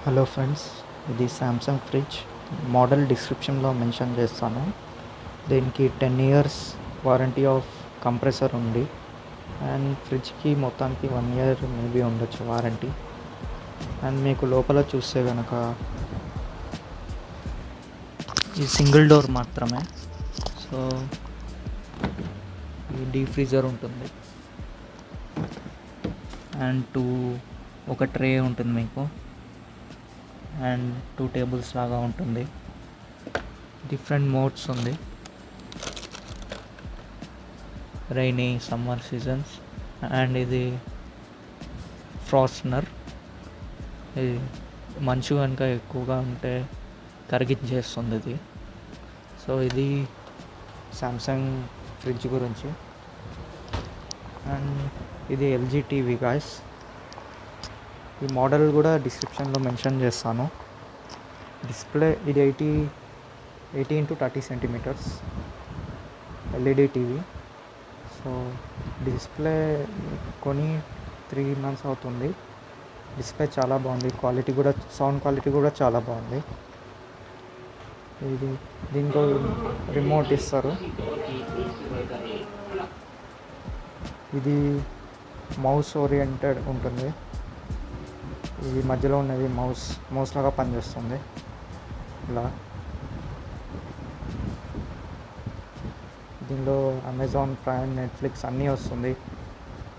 Hello friends, ఇది Samsung fridge. Model డిస్క్రిప్షన్లో mention చేస్తాను. దీనికి 10 ఇయర్స్ వారంటీ ఆఫ్ కంప్రెసర్ ఉంది. అండ్ ఫ్రిడ్జ్కి మొత్తానికి 1 ఇయర్ మేబీ ఉండొచ్చు వారంటీ. అండ్ మీకు లోపల చూస్తే కనుక ఈ సింగిల్ డోర్ మాత్రమే. సో ఈ డీప్ ఫ్రీజర్ ఉంటుంది అండ్ ఒక ట్రే ఉంటుంది మీకు, అండ్ 2 టేబుల్స్ లాగా ఉంటుంది. డిఫరెంట్ మోడ్స్ ఉంది, రైనీ, సమ్మర్ సీజన్స్. అండ్ ఇది ఫ్రాస్ట్నర్. ఇది మంచు కనుక ఎక్కువగా ఉంటే కరిగించేస్తుంది ఇది. సో ఇది సామ్సంగ్ ఫ్రిడ్జ్ గురించి. అండ్ ఇది ఎల్జీ టీవీ గాయస్. ఈ మోడల్ కూడా డిస్క్రిప్షన్లో మెన్షన్ చేస్తాను. డిస్ప్లే ఇది 80x30 centimetres LED TV. So display కొని 3 months అవుతుంది. డిస్ప్లే చాలా బాగుంది, క్వాలిటీ కూడా, సౌండ్ క్వాలిటీ కూడా చాలా బాగుంది. ఇది దీనికి రిమోట్ ఇస్తారు. ఇది మౌస్ ఓరియంటెడ్ ఉంటుంది. ఇది మధ్యలో ఉన్నది మౌస్ లాగా పనిచేస్తుంది. ఇలా దీనిలో అమెజాన్ ప్రైమ్, నెట్ఫ్లిక్స్ అన్నీ వస్తుంది.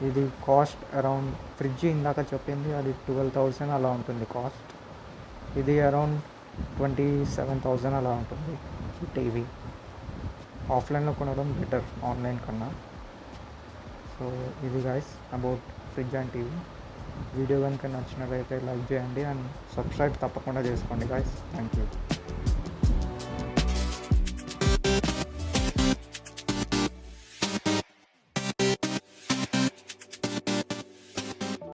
ఇది కాస్ట్ అరౌండ్, ఫ్రిడ్జ్ ఇందాక చెప్పింది అది 12,000 అలా ఉంటుంది కాస్ట్. ఇది అరౌండ్ 27,000 అలా ఉంటుంది ఈ టీవీ. ఆఫ్లైన్లో కొనడం బెటర్ ఆన్లైన్ కన్నా. సో ఇది guys about fridge and TV. Video కనుక నచ్చినట్లయితే లైక్ చేయండి అండ్ సబ్స్క్రైబ్ తప్పకుండా చేసుకోండి గైస్. Thank you.